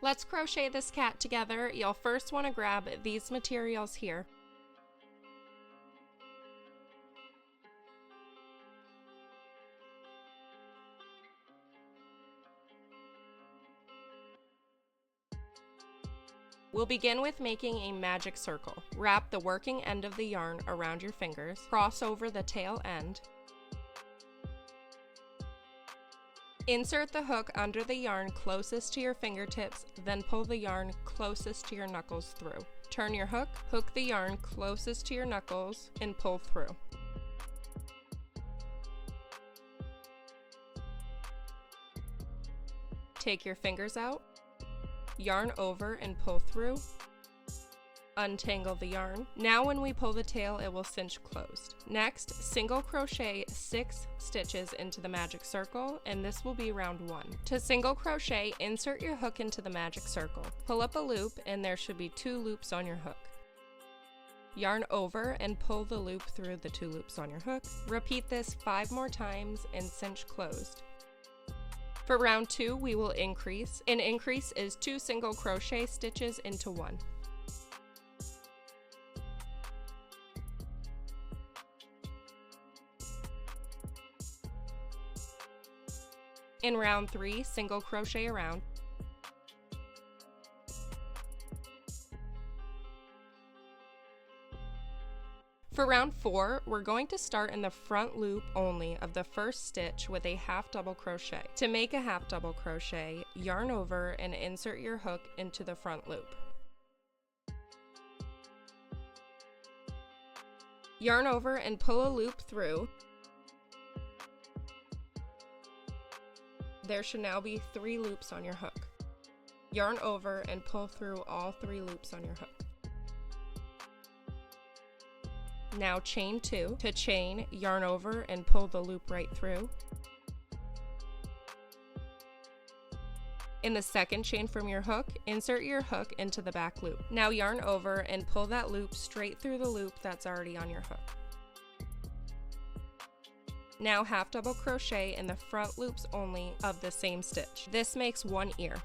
Let's crochet this cat together. You'll first want to grab these materials here. We'll begin with making a magic circle. Wrap the working end of the yarn around your fingers, cross over the tail end. Insert the hook under the yarn closest to your fingertips, then pull the yarn closest to your knuckles through. Turn your hook, hook the yarn closest to your knuckles, and pull through. Take your fingers out, yarn over and pull through. Untangle the yarn. Now when we pull the tail, it will cinch closed. Next, single crochet 6 stitches into the magic circle, and this will be round 1. To single crochet, insert your hook into the magic circle. Pull up a loop, and there should be 2 loops on your hook. Yarn over and pull the loop through the 2 loops on your hook. Repeat this 5 more times and cinch closed. For round 2, we will increase. An increase is 2 single crochet stitches into 1. In round 3, single crochet around. For round 4, we're going to start in the front loop only of the first stitch with a half double crochet. To make a half double crochet, yarn over and insert your hook into the front loop. Yarn over and pull a loop through. There should now be 3 loops on your hook. Yarn over and pull through all 3 loops on your hook. Now chain 2. To chain, yarn over and pull the loop right through. In the second chain from your hook, insert your hook into the back loop. Now yarn over and pull that loop straight through the loop that's already on your hook. Now half double crochet in the front loops only of the same stitch. This makes 1 ear.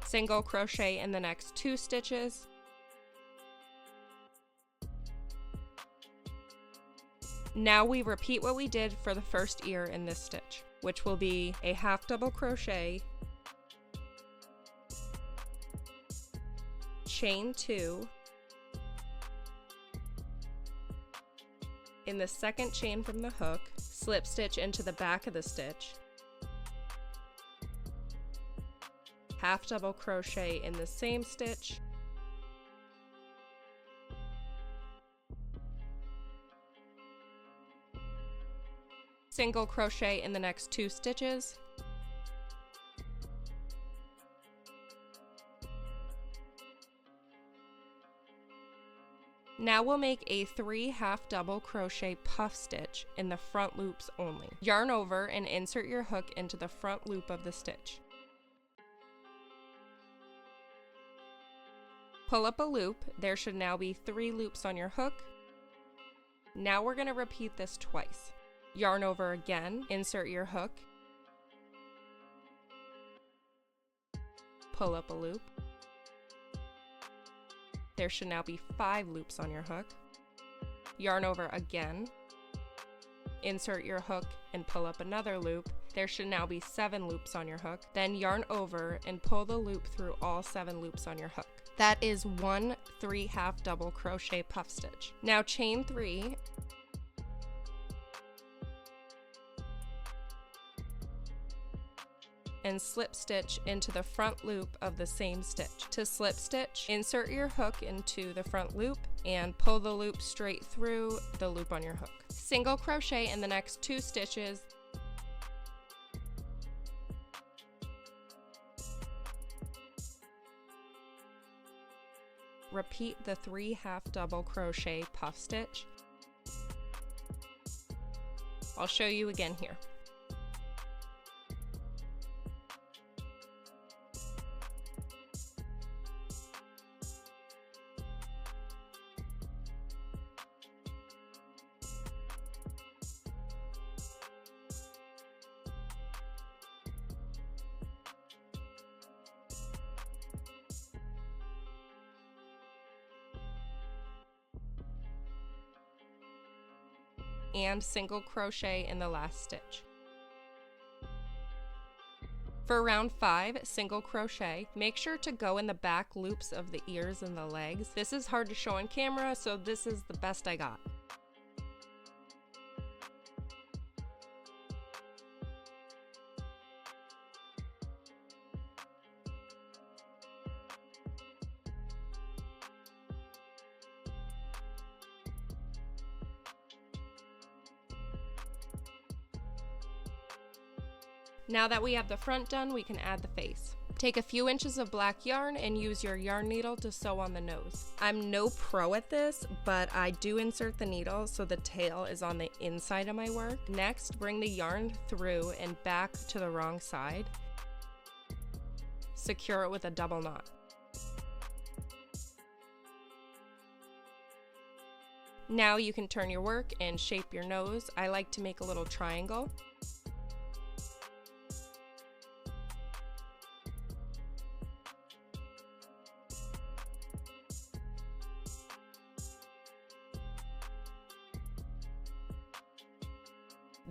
Single crochet in the next 2 stitches. Now we repeat what we did for the first ear in this stitch, which will be a half double crochet, chain 2, in the second chain from the hook, slip stitch into the back of the stitch, half double crochet in the same stitch, single crochet in the next 2 stitches, now we'll make a 3 half double crochet puff stitch in the front loops only. Yarn over and insert your hook into the front loop of the stitch. Pull up a loop. There should now be 3 loops on your hook. Now we're going to repeat this twice. Yarn over again, insert your hook, pull up a loop. There should now be 5 loops on your hook. Yarn over again, insert your hook and pull up another loop. There should now be 7 loops on your hook. Then yarn over and pull the loop through all 7 loops on your hook. That is 1 3 half double crochet puff stitch. Now chain 3. And slip stitch into the front loop of the same stitch. To slip stitch, insert your hook into the front loop and pull the loop straight through the loop on your hook. Single crochet in the next 2 stitches. Repeat the 3 half double crochet puff stitch. I'll show you again here. and single crochet in the last stitch. For round 5, single crochet, make sure to go in the back loops of the ears and the legs. This is hard to show on camera, so this is the best I got. Now that we have the front done, we can add the face. Take a few inches of black yarn and use your yarn needle to sew on the nose. I'm no pro at this, but I do insert the needle so the tail is on the inside of my work. Next, bring the yarn through and back to the wrong side. Secure it with a double knot. Now you can turn your work and shape your nose. I like to make a little triangle.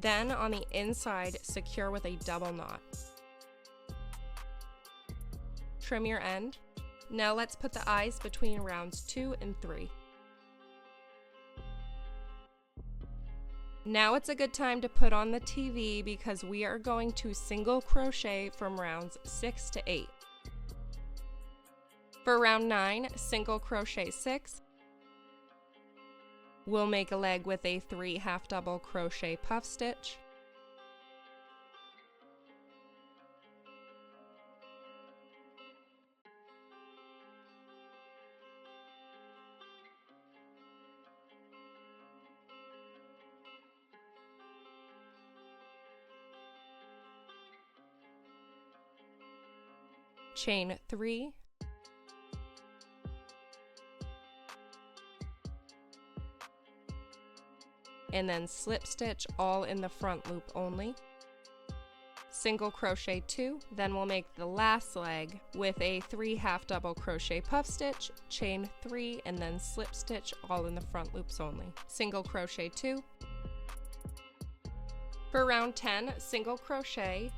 Then on the inside, secure with a double knot. Trim your end. Now let's put the eyes between rounds 2 and 3. Now it's a good time to put on the TV because we are going to single crochet from rounds 6 to 8. For round 9, single crochet 6. We'll make a leg with a 3 half double crochet puff stitch. Chain 3. And then slip stitch all in the front loop only. Single crochet 2, then we'll make the last leg with a 3 half double crochet puff stitch, chain 3, and then slip stitch all in the front loops only. Single crochet 2. For round 10, single crochet.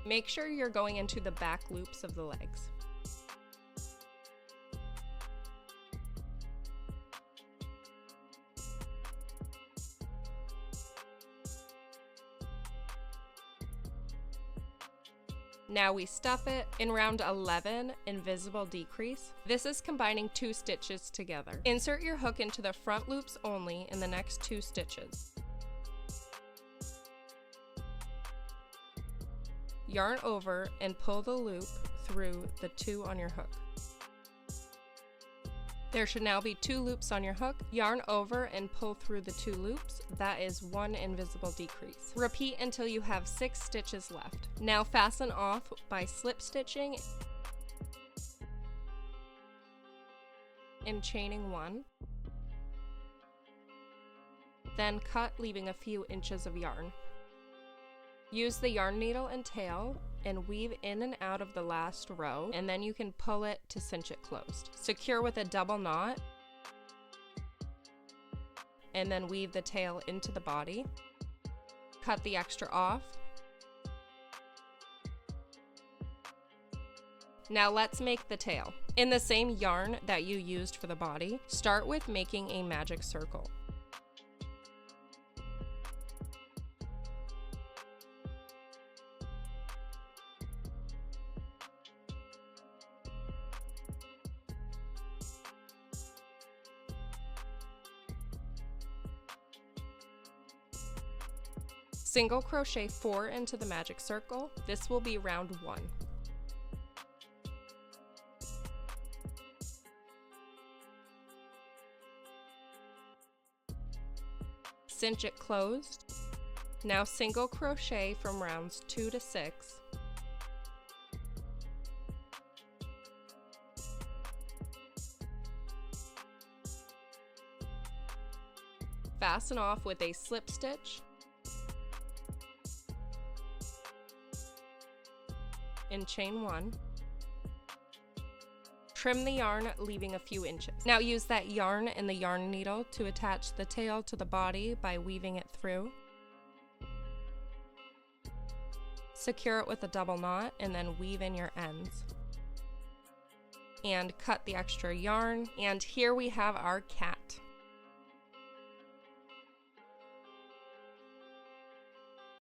Make sure you're going into the back loops of the legs. Now we stuff it. In round 11, invisible decrease. This is combining 2 stitches together. Insert your hook into the front loops only in the next 2 stitches. Yarn over and pull the loop through the 2 on your hook. There should now be 2 loops on your hook. Yarn over and pull through the 2 loops. That is 1 invisible decrease. Repeat until you have 6 stitches left. Now fasten off by slip stitching and chaining 1. Then cut, leaving a few inches of yarn. Use the yarn needle and tail and weave in and out of the last row, and then you can pull it to cinch it closed. Secure with a double knot, and then weave the tail into the body. Cut the extra off. Now let's make the tail. In the same yarn that you used for the body, start with making a magic circle. Single crochet 4 into the magic circle. This will be round 1. Cinch it closed. Now single crochet from rounds 2 to 6. Fasten off with a slip stitch and chain 1. trim the yarn, leaving a few inches. Now use that yarn and the yarn needle to attach the tail to the body by weaving it through. Secure it with a double knot and then weave in your ends. And cut the extra yarn, and here we have our cat.